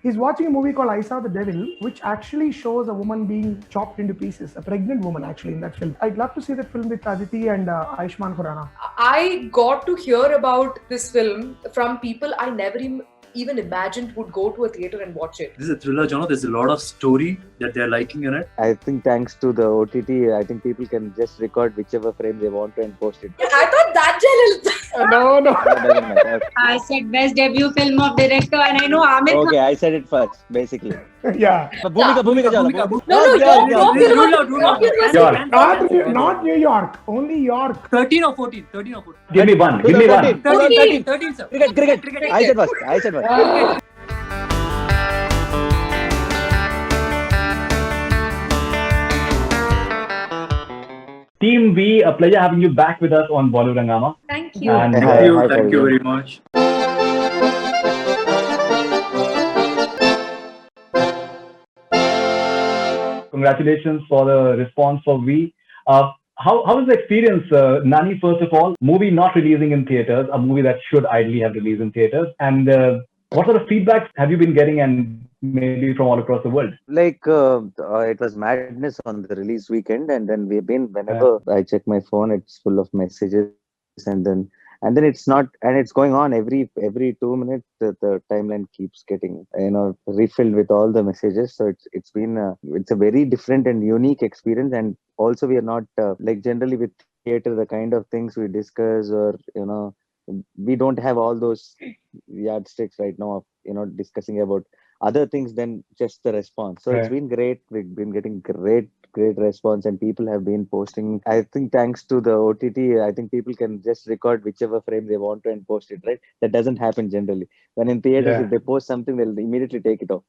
He's watching a movie called I Saw the Devil, which actually shows a woman being chopped into pieces, a pregnant woman actually in that film. I'd love to see that film with Aditi and Ayushmann Khurrana. I got to hear about this film from people I never even imagined would go to a theater and watch it. This is a thriller genre. There's a lot of story that they're liking in it. I think thanks to the OTT, I think people can just record whichever frame they want to and post it. I thought that jealous. No. That doesn't matter. I said best debut film of director, and I know Amit. Okay, I said it first, basically. Yeah. Bhumika Jawala. No, Yeah, Not New York, only York. 13 or 14. Give me one. 13, sir. Cricket. I said first. Team B, a pleasure having you back with us on Bollywood Hungama. Thank you. And Thank you very much. Congratulations for the response for V. How was the experience, Nani, first of all? Movie not releasing in theaters, a movie that should ideally have released in theaters. And what sort of feedback have you been getting, and maybe from all across the world? Like it was madness on the release weekend, and then we've been, whenever I check my phone, it's full of messages, and then it's not, and it's going on every 2 minutes. The timeline keeps getting refilled with all the messages. So it's been it's a very different and unique experience. And also we are not like generally with theater, the kind of things we discuss, or we don't have all those yardsticks right now of discussing about other things than just the response. So it's been great. We've been getting great response, and people have been posting. I think thanks to the OTT, I think people can just record whichever frame they want to and post it, right? That doesn't happen generally. When in theaters, if they post something, they'll immediately take it off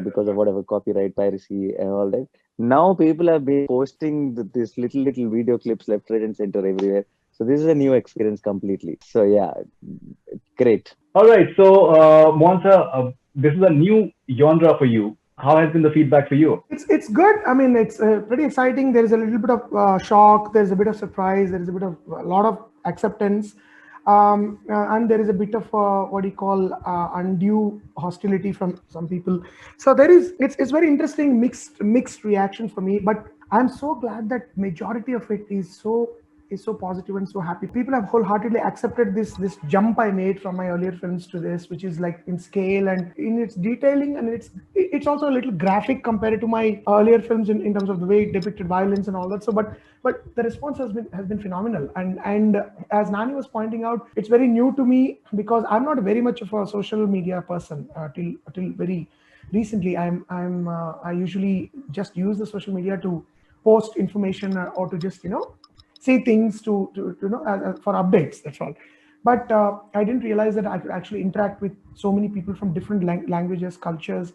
because of whatever copyright, piracy and all that. Now people have been posting this little video clips left, right and center everywhere. So this is a new experience completely. So yeah, great. All right. So, Mohan, this is a new genre for you. How has been the feedback for you? It's good. I mean, it's pretty exciting. There is a little bit of shock. There's a bit of surprise. There is a lot of acceptance, and there is a bit of what do you call undue hostility from some people. So it's very interesting mixed reaction for me. But I'm so glad that majority of it is so positive and so happy. People have wholeheartedly accepted this jump I made from my earlier films to this, which is like in scale and in its detailing, and it's also a little graphic compared to my earlier films in terms of the way it depicted violence and all that. So but the response has been phenomenal, and as Nani was pointing out, it's very new to me because I'm not very much of a social media person till very recently. I usually just use the social media to post information or to just say things to for updates. That's all. But I didn't realize that I could actually interact with so many people from different languages, cultures,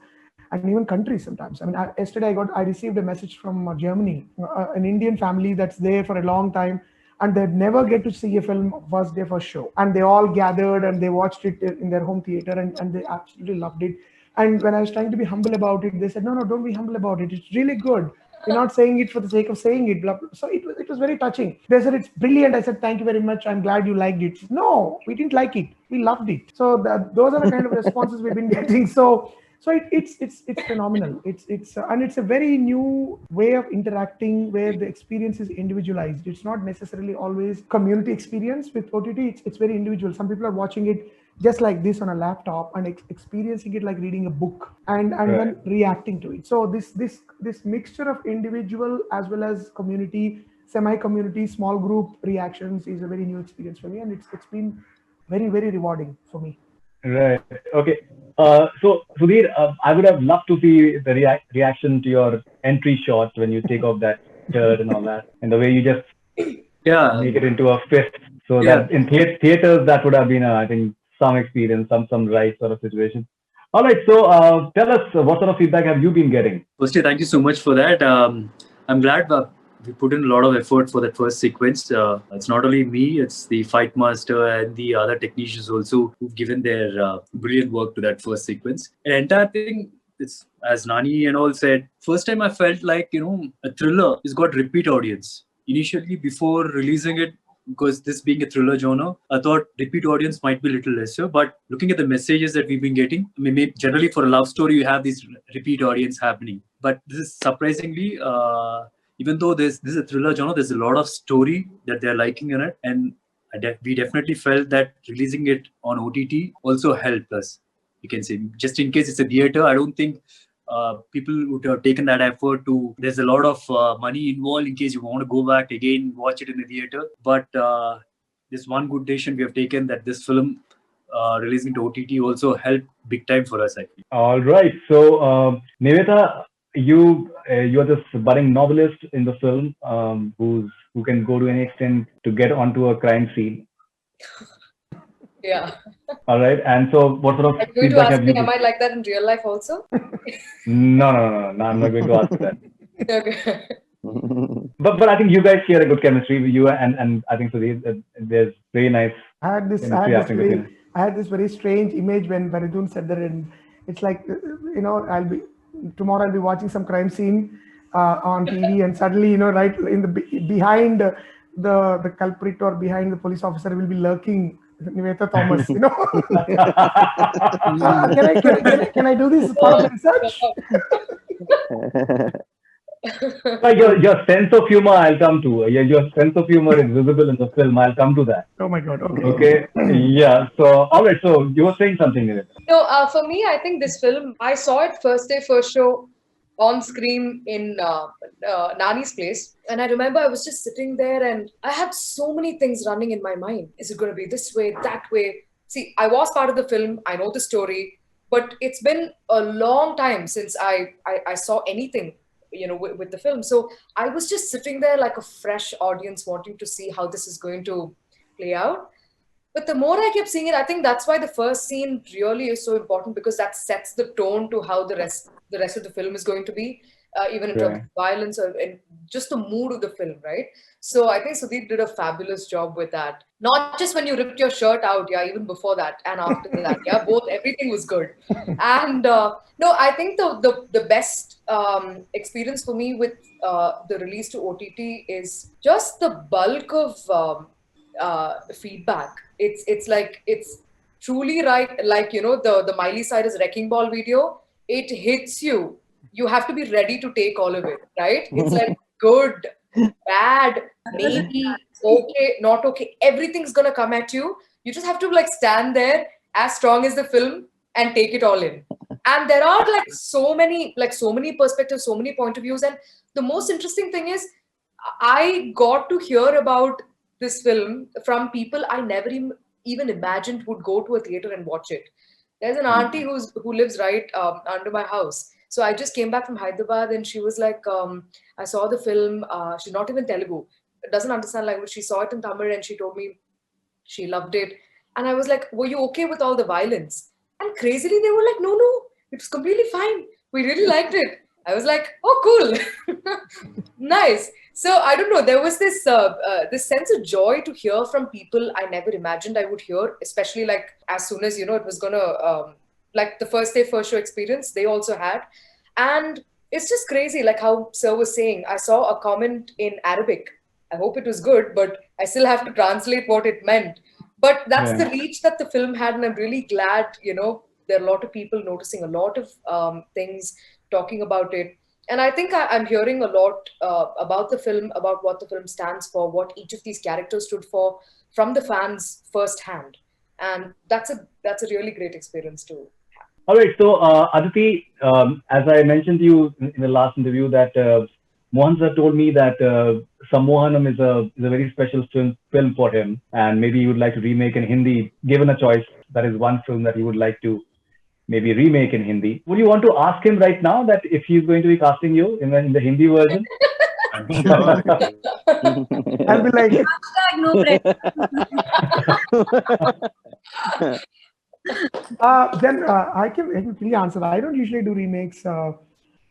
and even countries sometimes. I mean, yesterday I received a message from Germany, an Indian family that's there for a long time, and they'd never get to see a film first day first show. And they all gathered and they watched it in their home theater, and they absolutely loved it. And when I was trying to be humble about it, they said, no, don't be humble about it. It's really good. You're not saying it for the sake of saying it. Blah, blah. So it was very touching. They said, it's brilliant. I said, thank you very much. I'm glad you liked it. No, we didn't like it. We loved it. So those are the kind of responses we've been getting. So it's phenomenal. And it's a very new way of interacting where the experience is individualized. It's not necessarily always community experience with OTT. It's very individual. Some people are watching it just like this on a laptop and experiencing it like reading a book and then reacting to it. So this mixture of individual as well as community, semi-community, small group reactions is a very new experience for me, and it's been very, very rewarding for me. Right. Okay. So Sudheer, I would have loved to see the reaction to your entry shot when you take off that shirt and all that, and the way you just make it into a fist. So that in theaters, that would have been, I think, some experience, some right sort of situation. All right. So tell us, what sort of feedback have you been getting? Firstly, thank you so much for that. I'm glad we put in a lot of effort for that first sequence. It's not only me, it's the fight master and the other technicians also who've given their brilliant work to that first sequence. And entire thing, it's as Nani and all said, first time I felt like, a thriller has got repeat audience. Initially, before releasing it, because this being a thriller genre, I thought repeat audience might be a little lesser. But looking at the messages that we've been getting, I mean, generally for a love story, you have these repeat audience happening. But this is surprisingly, even though this is a thriller genre, there's a lot of story that they're liking in it. And we definitely felt that releasing it on OTT also helped us. You can say, just in case it's a theater, I don't think people would have taken that effort to. There's a lot of money involved in case you want to go back again, watch it in the theater. But this one good decision we have taken, that this film releasing to OTT also helped big time for us, I think. All right. So, Niveta, you're this budding novelist in the film, who can go to any extent to get onto a crime scene. Yeah. All right. And so, what sort of Are you going to feedback ask have you? me, am I like that in real life also? No, I'm not going to ask that. Okay. But I think you guys share a good chemistry with you and I think Sudheer, there's very nice I had this very strange image when Faridoon said that, and it's like, tomorrow I'll be watching some crime scene on TV, and suddenly, right in the behind the culprit or behind the police officer will be lurking Niveta Thomas. Can I do this part of the research? But your sense of humor, I'll come to. Your sense of humor is visible in the film. I'll come to that. Oh my God. Okay. Okay. Yeah. So, all right. So, you were saying something, Niveta. No, for me, I think this film, I saw it first day, first show on screen in Nani's place. And I remember I was just sitting there and I had so many things running in my mind. Is it going to be this way, that way? See, I was part of the film. I know the story. But it's been a long time since I saw anything, with the film. So I was just sitting there like a fresh audience wanting to see how this is going to play out. But the more I kept seeing it, I think that's why the first scene really is so important, because that sets the tone to how the rest of the film is going to be, even in terms of violence or in just the mood of the film, right? So I think Sudheer did a fabulous job with that. Not just when you ripped your shirt out, yeah, even before that and after that, yeah, everything was good. And no, I think the best experience for me with the release to OTT is just the bulk of feedback. It's truly right, like the Miley Cyrus Wrecking Ball video. It hits you. You have to be ready to take all of it, right? It's like good, bad, maybe, okay, not okay. Everything's gonna come at you. You just have to like stand there as strong as the film and take it all in. And there are so many perspectives, so many point of views. And the most interesting thing is, I got to hear about this film from people I never even imagined would go to a theater and watch it. There's an auntie who lives right under my house. So I just came back from Hyderabad and she was like, I saw the film. She's not even Telugu, doesn't understand language. She saw it in Tamil and she told me she loved it. And I was like, were you okay with all the violence? And crazily, they were like, no, it was completely fine. We really liked it. I was like, oh, cool. Nice. So I don't know, there was this sense of joy to hear from people I never imagined I would hear, especially like as soon as, it was going to, like the first day, first show experience they also had. And it's just crazy, like how Sir was saying, I saw a comment in Arabic. I hope it was good, but I still have to translate what it meant. But that's the reach that the film had. And I'm really glad, there are a lot of people noticing a lot of things, talking about it. And I think I'm hearing a lot about the film, about what the film stands for, what each of these characters stood for from the fans firsthand. And that's a really great experience too. All right. So, Aditi, as I mentioned to you in the last interview, that Mohan sir told me that Sammohanam is a very special film for him. And maybe he would like to remake in Hindi. Given a choice, that is one film that he would like to maybe remake in Hindi. Would you want to ask him right now that if he's going to be casting you in the Hindi version? I'm sure. I'll be like, No pressure. then I can clearly answer. I don't usually do remakes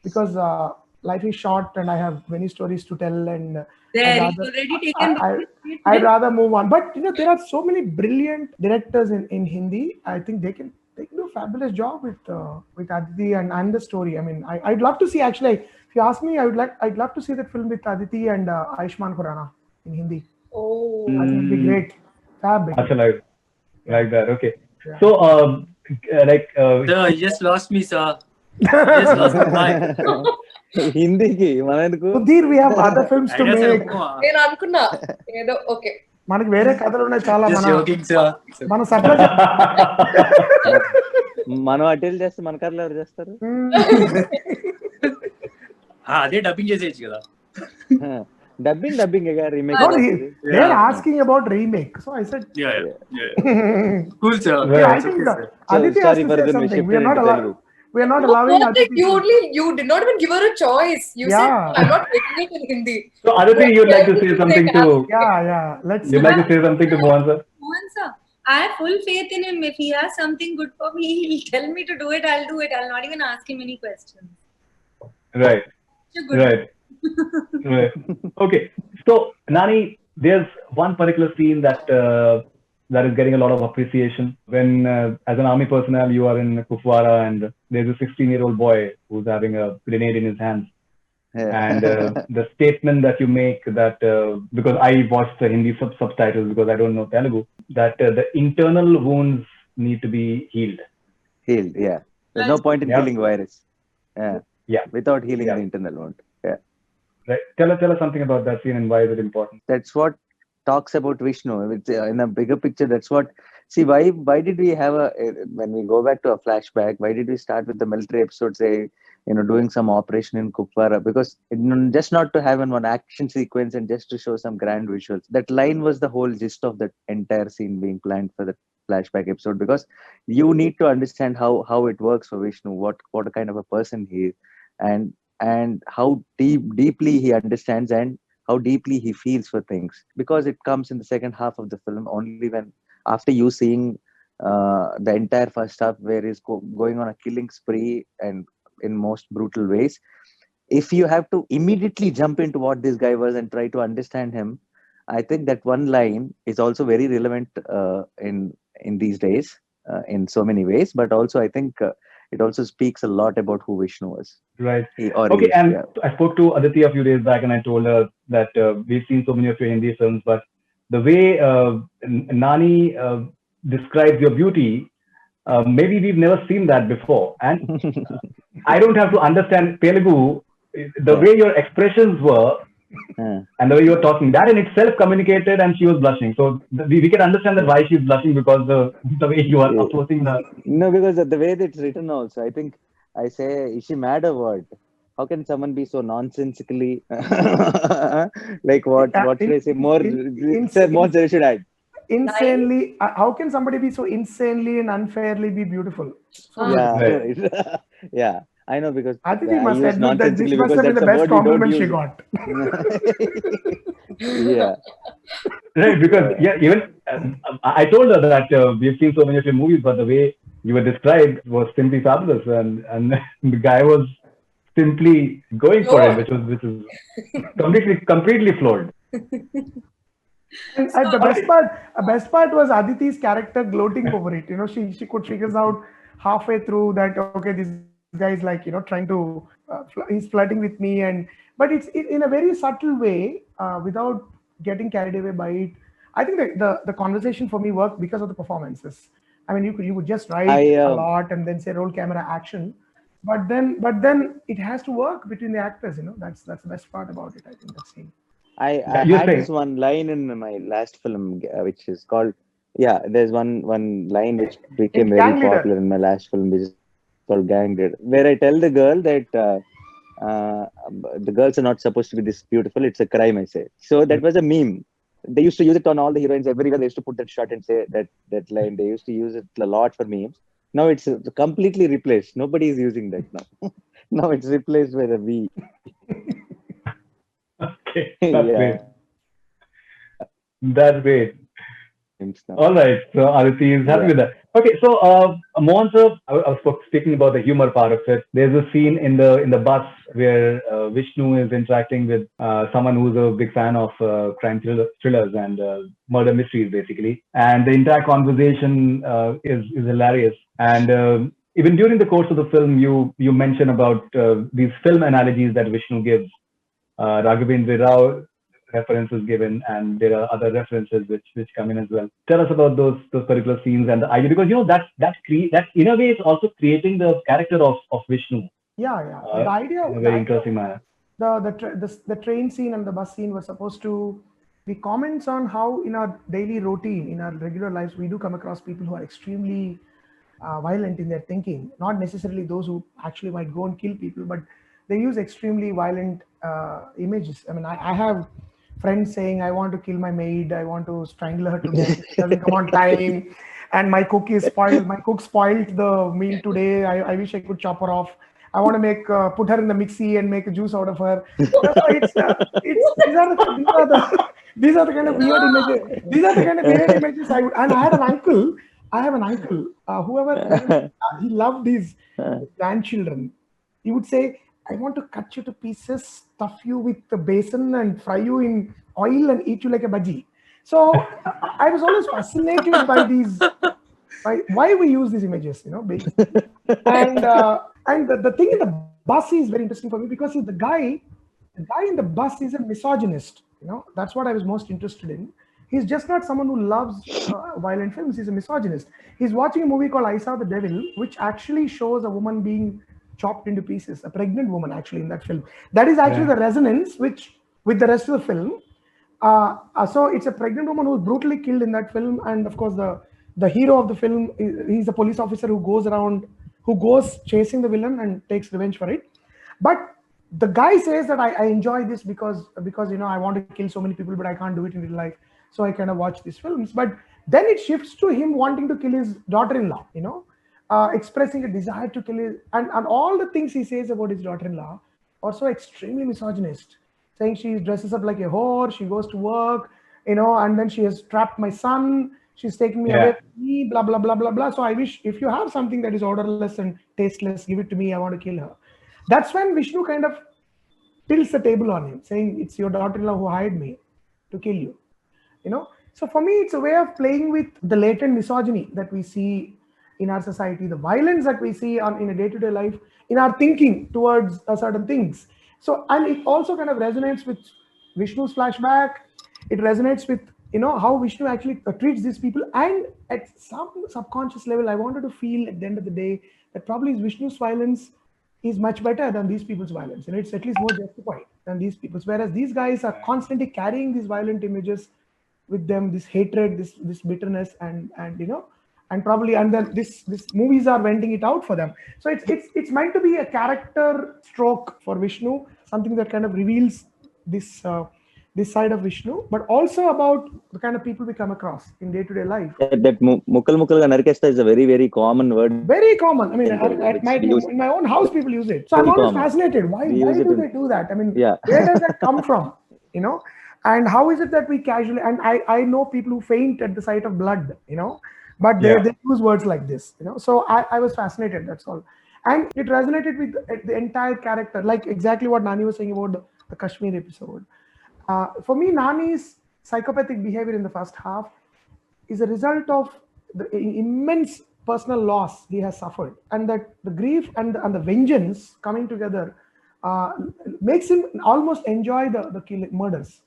because life is short and I have many stories to tell, and I'd rather move on. But there are so many brilliant directors in Hindi. I think they can do a fabulous job with Aditi and the story. I mean, I'd love to see, actually, if you ask me, I'd love to see that film with Aditi and Ayushmann Khurrana in Hindi. Oh. I think it'd be great. Fab. Martial like that. Okay. Yeah. So, Sir, you just lost me, sir. You just lost my mind. హిందీకి మన ఎందుకు Sudheer, we have other films to Idea, sir, make. నేను అనుకున్నా ఏదో okay. మనకి వేరే కథలు ఉన్నాయి చాలా. Just joking, sir. మన సప్లై మనం అటెల్ చేస్తే మన కథలు ఎవరు చేస్తారు? అదే డబ్బింగ్ చేసేయచ్చు కదా. Dubbing remake. No, they are asking about remake. So I said, Yeah. Cool, sir. yeah, I think Aditi has Sorry, to say Faridoon, we something. shifted into Telugu. We are not No, allowing perfect. Aditi. You did not even give her a choice. You said, Yeah. I'm not making it in Hindi. so Aditi, you'd like to say something to? Yeah. Let's. You'd like to say something to Mohan sir? Mohan sir, I have full faith in him. If he has something good for me, he'll tell me to do it. I'll do it. I'll not even ask him any questions. Right. Such a good Right. Right. Okay. So, Nani, there's one particular scene that is getting a lot of appreciation. When, as an army personnel, you are in Kupwara and there's a 16-year-old boy who's having a grenade in his hands. Yeah. And the statement that you make that, because I watched the Hindi subtitles because I don't know Telugu, that the internal wounds need to be healed. Healed, yeah. There's no point in killing virus. Yeah. Without healing Yeah. the internal wound. Yeah. Right. Tell us something about that scene and why is it important? That's what talks about Vishnu. It's, in a bigger picture, that's what. See, why did we have when we go back to a flashback, why did we start with the military episode, say, doing some operation in Kupwara? Because just not to have one action sequence and just to show some grand visuals. That line was the whole gist of that entire scene being planned for the flashback episode, because you need to understand how it works for Vishnu, what kind of a person he is, and how deeply he understands and how deeply he feels for things, because it comes in the second half of the film, only when after you seeing the entire first half where he's going on a killing spree and in most brutal ways. If you have to immediately jump into what this guy was and try to understand him, I think that one line is also very relevant in these days in so many ways, but also I think it also speaks a lot about who Vishnu was. Right. Okay, and I spoke to Aditi a few days back and I told her that we've seen so many of your Hindi films, but the way Nani describes your beauty, maybe we've never seen that before. And I don't have to understand Telugu. The way your expressions were and the way you were talking, that in itself communicated, and she was blushing. So we can understand that why she's blushing, because the way you are approaching her. No, because of the way that it's written also. I think I say, is she mad or what? How can someone be so nonsensically like what should I say? More should I? Insanely, how can somebody be so insanely and unfairly be beautiful? Yeah, Right. yeah. I know, because Aditi I must use admit that this nonsensically must because have been that's the a best word you don't compliment she use. got. Yeah. Right, because even I told her that we've seen so many of your movies, but the way you were described was simply fabulous, and the guy was simply going for it, which is completely floored. And the best part was Aditi's character gloating over it. She could figure out halfway through that, okay, this guy is like, trying to, he's flirting with me, but it's in a very subtle way, without getting carried away by it. I think the conversation for me worked because of the performances. I mean, you could just write a lot and then say roll camera action, but then it has to work between the actors. That's the best part about it. I think that scene. I had this one line in my last film, which is called, there's one line which became very popular in my last film, which is called Gang Leader, where I tell the girl that the girls are not supposed to be this beautiful, it's a crime, I say. So that was a meme. They used to use it on all the heroines everywhere. They used to put that shot and say that line. They used to use it a lot for memes. Now it's completely replaced. Nobody is using that now. Now it's replaced by the V. Okay, that's great. That's great. All right, so Aditi is happy with that. Okay, so Mohan sir, I was speaking about the humor part of it. There's a scene in the bus where Vishnu is interacting with someone who's a big fan of crime thrillers and murder mysteries, basically. And the entire conversation is hilarious. And even during the course of the film, you mention about these film analogies that Vishnu gives. Raghavendra Rao references given, and there are other references which come in as well. Tell us about those particular scenes and the idea, because that in a way is also creating the character of Vishnu. Yeah. The idea, in a very interesting manner. The train scene and the bus scene were supposed to be comments on how in our daily routine, in our regular lives, we do come across people who are extremely violent in their thinking. Not necessarily those who actually might go and kill people, but they use extremely violent images. I mean, I have friends saying, I want to kill my maid, I want to strangle her to death, she doesn't come on time, and my cook is spoiled, my cook spoiled the meal today, I wish I could chop her off. I want to make put her in the mixie and make a juice out of her. So these are the kind of weird images. These are the kind of weird images I would. And I have an uncle. He loved his grandchildren. He would say, "I want to cut you to pieces, stuff you with the basin, and fry you in oil and eat you like a bhaji." So I was always fascinated by these. Why we use these images, basically. And the thing in the bus is very interesting for me because the guy in the bus is a misogynist. That's what I was most interested in. He's just not someone who loves violent films. He's a misogynist. He's watching a movie called I Saw the Devil, which actually shows a woman being chopped into pieces, a pregnant woman actually in that film. That is actually the resonance with the rest of the film. So it's a pregnant woman who's brutally killed in that film, and of course the hero of the film, he's a police officer who goes chasing the villain and takes revenge for it. But the guy says that I enjoy this because I want to kill so many people, but I can't do it in real life, so I kind of watch these films. But then it shifts to him wanting to kill his daughter-in-law, expressing a desire to kill his, and all the things he says about his daughter-in-law are so extremely misogynist, saying she dresses up like a whore, she goes to work, and then she has trapped my son, she's taking me away from me, blah, blah, blah, blah, blah. So I wish if you have something that is odorless and tasteless, give it to me, I want to kill her. That's when Vishnu kind of tilts the table on him, saying, it's your daughter-in-law who hired me to kill you. So for me, it's a way of playing with the latent misogyny that we see in our society, the violence that we see in a day-to-day life, in our thinking towards certain things. So, and it also kind of resonates with Vishnu's flashback. It resonates with, how Vishnu actually treats these people. And at some subconscious level, I wanted to feel at the end of the day that probably Vishnu's violence is much better than these people's violence. It's at least more justified than these people's. Whereas these guys are constantly carrying these violent images with them, this hatred, this bitterness, and probably, and then this movies are venting it out for them. So it's meant to be a character stroke for Vishnu, something that kind of reveals this side of Vishnu, but also about the kind of people we come across in day-to-day life. That mukkal narkesta is a very, very common word. Very common. I mean, in my own house, people use it. So I'm always fascinated. Why do they do that? I mean, where does that come from? And how is it that we casually, and I know people who faint at the sight of blood, but they use words like this, So I was fascinated, that's all. And it resonated with the entire character, like exactly what Nani was saying about the Kashmir episode. For me, Nani's psychopathic behavior in the first half is a result of the immense personal loss he has suffered, and that the grief and the vengeance coming together makes him almost enjoy the murders.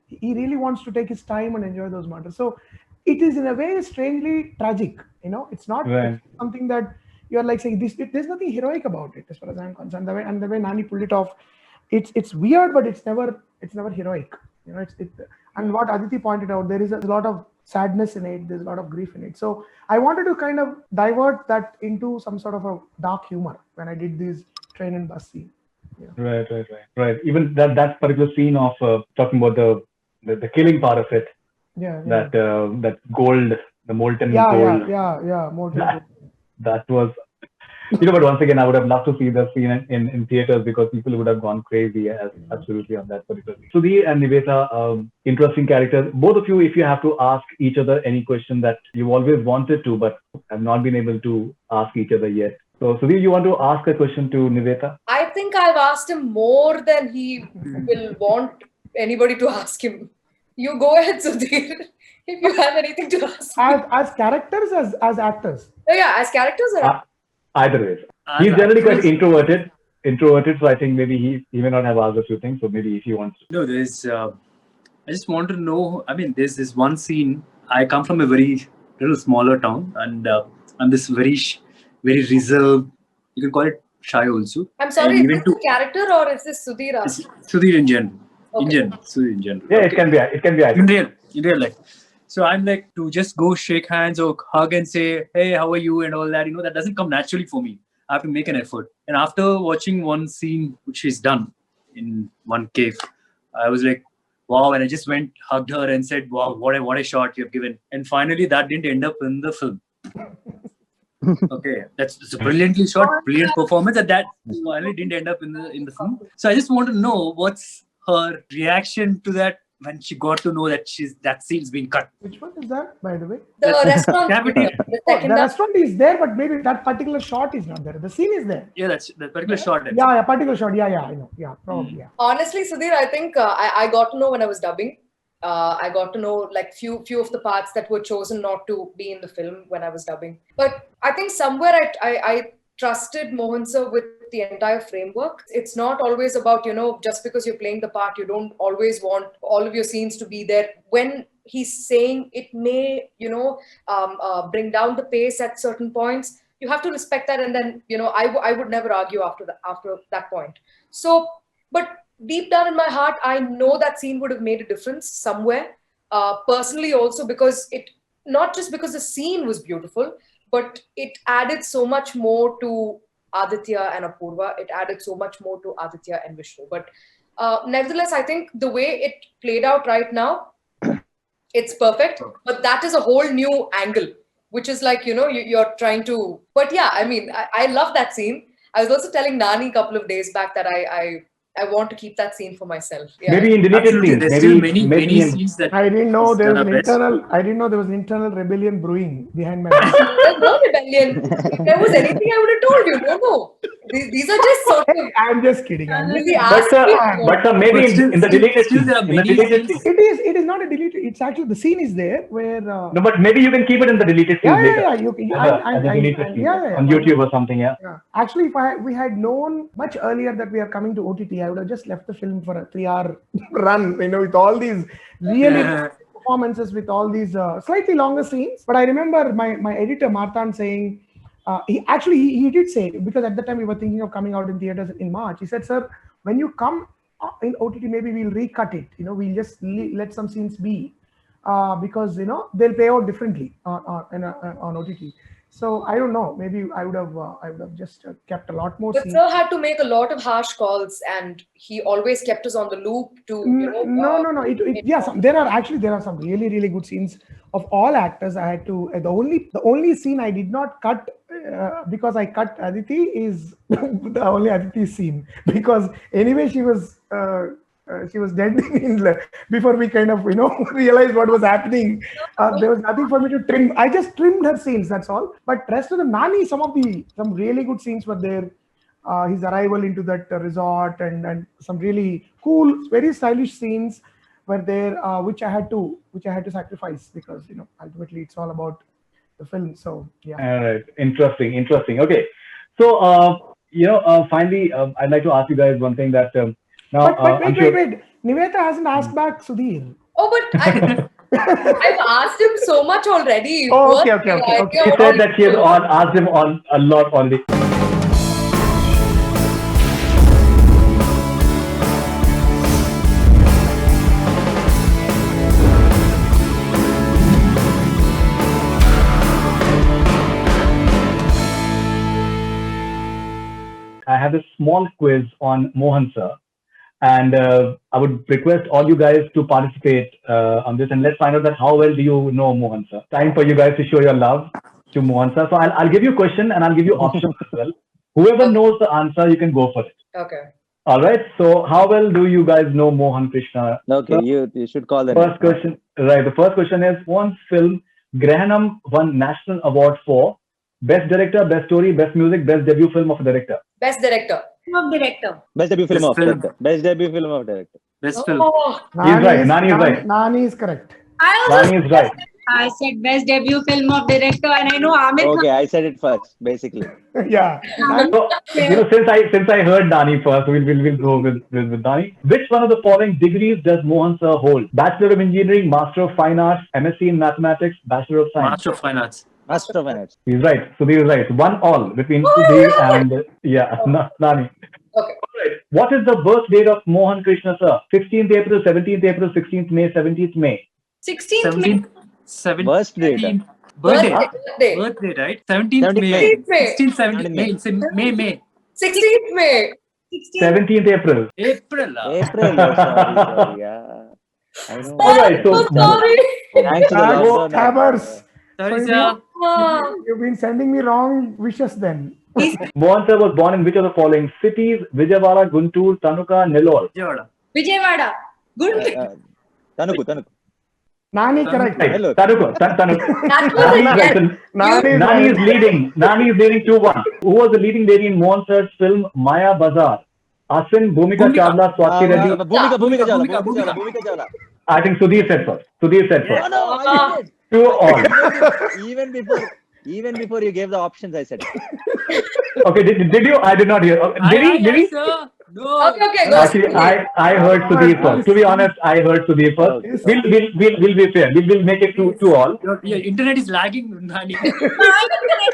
He really wants to take his time and enjoy those murders. So it is in a way strangely tragic. It's not something that you're like saying there's nothing heroic about it as far as I'm concerned. The way Nani pulled it off, it's weird, but it's never heroic. And what Aditi pointed out, there is a lot of sadness in it, there's a lot of grief in it. So I wanted to kind of divert that into some sort of a dark humor when I did this train and bus scene. Right. Even that particular scene of talking about the killing part of it. That gold, the molten gold. Molten gold. That was, but once again, I would have loved to see the scene in theaters because people would have gone crazy absolutely on that particular scene. Sudheer and Niveta, interesting characters. Both of you, if you have to ask each other any question that you always wanted to, but have not been able to ask each other yet. So, Sudheer, you want to ask a question to Niveta? I think I've asked him more than he will want anybody to ask him. You go ahead, Sudheer, if you have anything to ask. As characters, as actors? Yeah, as characters or either way. He's generally quite introverted, so I think maybe he may not have asked a few things, so maybe if he wants to. No, there's I just want to know. I mean, there's this one scene. I come from a very little smaller town, and I'm this very reserved. You can call it shy also. I'm sorry, And is even this a character or is this Sudhir it's asking? Sudheer in general. Okay. Sudheer in general. Yeah, Okay. it can be In either. real life. So I'm like to just go shake hands or hug and say, "Hey, how are you?" and all that. That doesn't come naturally for me. I have to make an effort. And after watching one scene which she's done in one cave, I was like, "Wow!" And I just went, hugged her, and said, "Wow, what a shot you have given." And finally, that didn't end up in the film. Okay, that's a brilliantly shot, brilliant performance, and that finally didn't end up in the film. So I just want to know what's her reaction to that when she got to know that scene's been cut. Which one is that, by the way? The restaurant. Cavity. The Oh, second the half. restaurant is there, but maybe that particular shot is not there. The scene is there. Yeah, that's that particular shot. Yeah, particular shot. Yeah, I know. Yeah, probably. Yeah. Honestly, Sudhir, I think I got to know when I was dubbing. I got to know like few of the parts that were chosen not to be in the film when I was dubbing. But I think somewhere I trusted Mohan sir with the entire framework. It's not always about, just because you're playing the part, you don't always want all of your scenes to be there. When he's saying it may, bring down the pace at certain points, you have to respect that. And then, I would never argue after that point. So, but deep down in my heart, I know that scene would have made a difference somewhere. Personally, also because not just because the scene was beautiful, but it added so much more to Aditya and Apurva. It added so much more to Aditya and Vishnu. But nevertheless, I think the way it played out right now, it's perfect. But that is a whole new angle, which is like, you're trying to. But yeah, I mean, I love that scene. I was also telling Nani a couple of days back that I want to keep that scene for myself. Yeah. Maybe in deleted Absolutely, scenes. there's Maybe still many scenes that I didn't know there was that an are best. I didn't know there was an internal rebellion brewing behind my back. There's no rebellion. If there was anything, I would have told you. No. These are just sort of. Hey, I'm just kidding. Really But maybe in the deleted still scenes. there are In the many deleted scenes. scenes. It is not a deleted. It's actually the scene is there where. No, but maybe you can keep it in the deleted scenes later. Yeah. You can. As a deleted scene on YouTube or something. Yeah. Yeah. Actually, if we had known much earlier that we are coming to OTT, I would have just left the film for a 3-hour run. With all these really performances, with all these slightly longer scenes. But I remember my editor Marthan saying. He did say, because at the time we were thinking of coming out in theaters in March. He said, "Sir, when you come in OTT, maybe we'll recut it. We'll just let some scenes be, because they'll play out differently on OTT." So I don't know. Maybe I would have just kept a lot more But scenes. Sir had to make a lot of harsh calls, and he always kept us on the loop to, No. There are some really, really good scenes of all actors. I had to. The only scene I did not cut because I cut Aditi is the only Aditi scene, because anyway she was dead before we kind of realized what was happening. There was nothing for me to trim. I just trimmed her scenes. That's all. But rest of the Nani, some really good scenes were there. His arrival into that resort and some really cool, very stylish scenes were there, which I had to sacrifice, because ultimately it's all about the film. So yeah. All right. Interesting. Okay. So finally, I'd like to ask you guys one thing that now. But wait. Niveta hasn't asked back Sudheer. Oh, but I've asked him so much already. Oh, okay. She said that she has asked him on a lot already. I have a small quiz on Mohan sir, and I would request all you guys to participate on this, and let's find out that how well do you know Mohan sir. Time for you guys to show your love to Mohan sir. So I'll give you a question and I'll give you options as well. Whoever knows the answer, you can go for it. Okay. All right. So how well do you guys know Mohan Krishna? Okay, you should call that. First question. Right. The first question is: Mohan's film Grahanam won national award for Best Director, Best Story, Best Music, Best Debut Film of a Director. Best director. Best debut film of director. Best debut film of director. Best film. Oh, He's right. Nani is right. Nani is correct. I also Nani is right. I said best debut film of director, and I know Amir Okay, I said it first, basically. Yeah. So, since I heard Nani first, we'll go with Nani. Which one of the following degrees does Mohan sir hold? Bachelor of Engineering, Master of Fine Arts, MSc in Mathematics, Bachelor of Science. Master of Fine Arts. Master of Finance. He's right. Sudheer is right. 1-1 between Sudheer and Nani. Okay. Right. What is the birth date of Mohan Krishna sir? 16th April, 17th April, 16th May, 17th May. 16th May. 17th. Birth date. Birthday. Birthday, right? 17th May. 17th May. 16th, 17th May. It's in May. 16th May. 17th April. April. April. Oh, sorry. Yeah. I know. All right. So, So sorry. Thanks to the lockdown. Tabbers. Sorry, So sir. You've been sending me wrong wishes then. Mohan sir was born in which of the following cities? Vijayawada, Guntur, Tanuka, Nellore. Vijayawada. Good. Tanuku. Nani, correct. Right. Hello. Tanuka. That was Nani, Nani is leading. Nani is leading 2-1. Who was the leading lady in Mohan sir's film Maya Bazaar? Asin, Bhumika Chawla, Swati Reddy. Bhumika Chawla. I think Sudheer said first. No, I did. 2-all. Even before you gave the options, I said. Okay, did you? I did not hear. Did he? Sir. No. Okay, go. Actually, I heard Sudheer first. To be honest, I heard Sudheer first. We'll be fair. We'll make it 2-all. Your internet is lagging, Nani.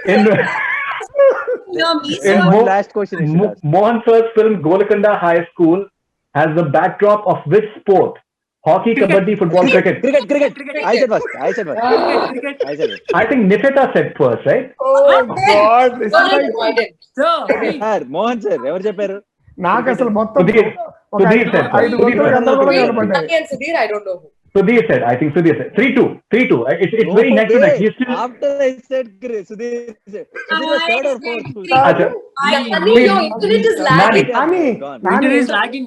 In One last question. I should ask. Mohan sir's film Golconda High School has the backdrop of which sport? Hockey, kabaddi, football, cricket. Cricket. I said first. I said it. I think Nifeta said first, right? Oh God. This is I did. Sir. Mohan sir, ఎవరు చెప్పారు? నాకు అసలు మొత్తం Sudheer said first. ఐదు గుర్తులు గందరగోళంగా కనపడ్డాయి. Nani and Sudheer, I don't know who. Sudheer said. I think Sudheer said 3-2. It's very neck to neck. He's still. After I said Sudheer was third or fourth. Acha. Nani, your internet is lagging. Nani, Internet is lagging.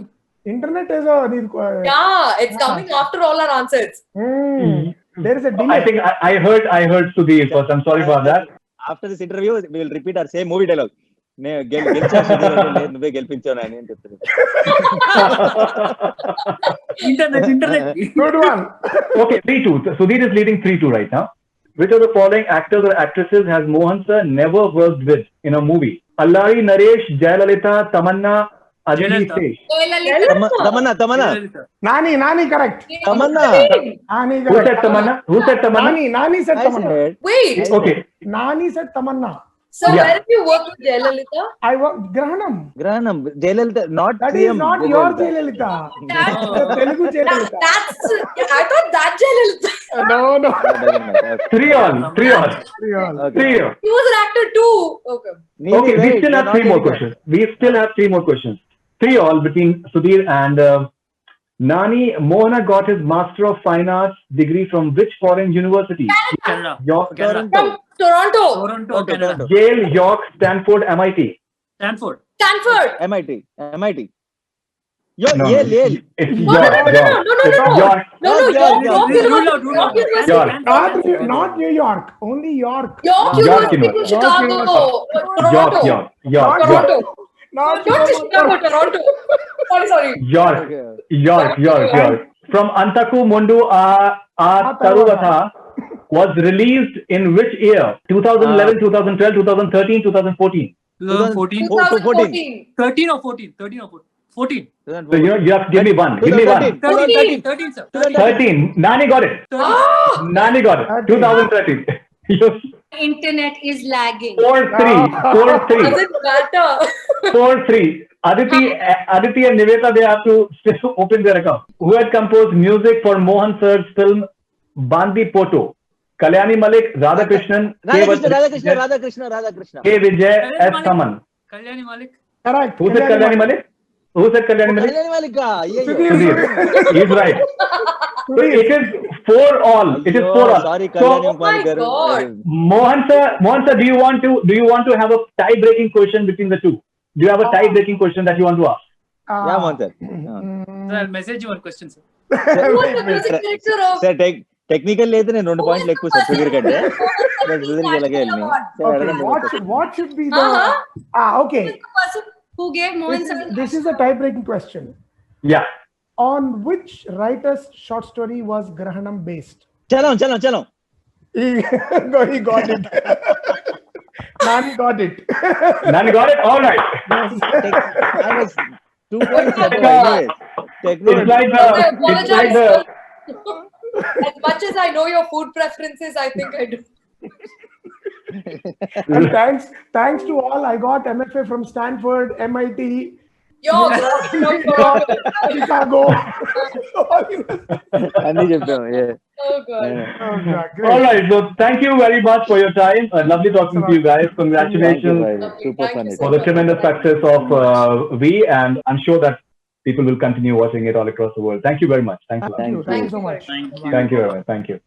internet is Yeah, it's coming after all our answers. there is a delay. I think I heard Sudheer first. I'm sorry for that. After this interview, we will repeat our same movie dialogue. గెలిచా Sudheer అంటే లేదు నువ్వే గెలిపించావు నాని అని చెప్తాను. Internet. Good one. Okay, 3-2. Sudheer is leading 3-2 right now. Which of the following actors or actresses has Mohan sir never worked with in a movie? Allari Naresh, Jayalalitha, Tamanna, Aditi Sesh. Tamannaah Nani, correct. Tamannaah Nani, Who correct. said Tamanna? Nani said Tamanna. Wait. Okay. Nani said Tamanna. So Yeah. where have you worked with Jayalalitha? I work Grahanam. గ్రహణం Jayalalitha not That is not your Jayalalitha. Telugu Jayalalitha. That's. I thought that Jayalalitha. No. 3-all. Real. He was an actor too. Okay. Okay, we still have 3 more questions. 3-all between Sudheer and Nani. Mohana got his Master of Fine Arts degree from which foreign university? Canada. York, From Toronto. Canada. Yale, York, Stanford, MIT. Stanford. MIT No, Yale It's No. York. It's York. No, York. York University. York. Not New York. Only York. York University in Chicago. Toronto. York. Toronto. Not Not Chicago, Toronto. Sorry. York. From Antaku Mundu Taruvatha was released in which year? 2011, 2012, 2013, 2014. 2014. 13 or 14? 14. So you have to give me one. 13, sir. 13. Nani got it. 2013. Internet is lagging. 4-3. Doesn't matter. 4-3. Aditi and Niveta, they have to still open their account. Who had composed music for Mohan sir's film Bandi Poto? Kalyani Malik, Radhakrishnan, Radhakrishna. K. Vijay, S. Saman. Kalyani Malik. correct. Who said Kalyani Malik? Sudheer. He's right. So it is 4-all. Sorry, So Oh my God. Mohan sir, do you want to have a tie-breaking question between the two? Do you have a tie-breaking question that you want to ask? Yeah, Mohan sir. Sir, I'll message you one question, sir. Who was the music director of? Sir technical అయితే నేను 2 పాయింట్లు ఎక్కువ sir Sudheer కంటే సుధీర్కి ఎలాగే What should be the okay. The person who gave Mohan sir. This is a tie-breaking question. Yeah. On which writer's short story was Grahanam based? Chalam He, he got it. Nani got it. Nani got it? All right. I was 2 points above Uh, anyway. It's like I it's like apologize. As much as I know your food preferences, I think I do. And thanks to all. I got MFA from Stanford, MIT, You're good. No, you're good. Chicago. అన్ని చెప్పాము. Yeah. Oh, God. Oh, God, great. All right. So thank you very much for your time. Lovely talking to you guys. Thank you, Congratulations bhai. Lovely. Super Thank fun. you it so for was. the tremendous success of V, and I'm sure that people will continue watching it all across the world. Thank you very much. Thanks a lot. Thank you. Thank you so much. Thank you. Thank you very much. Thank you.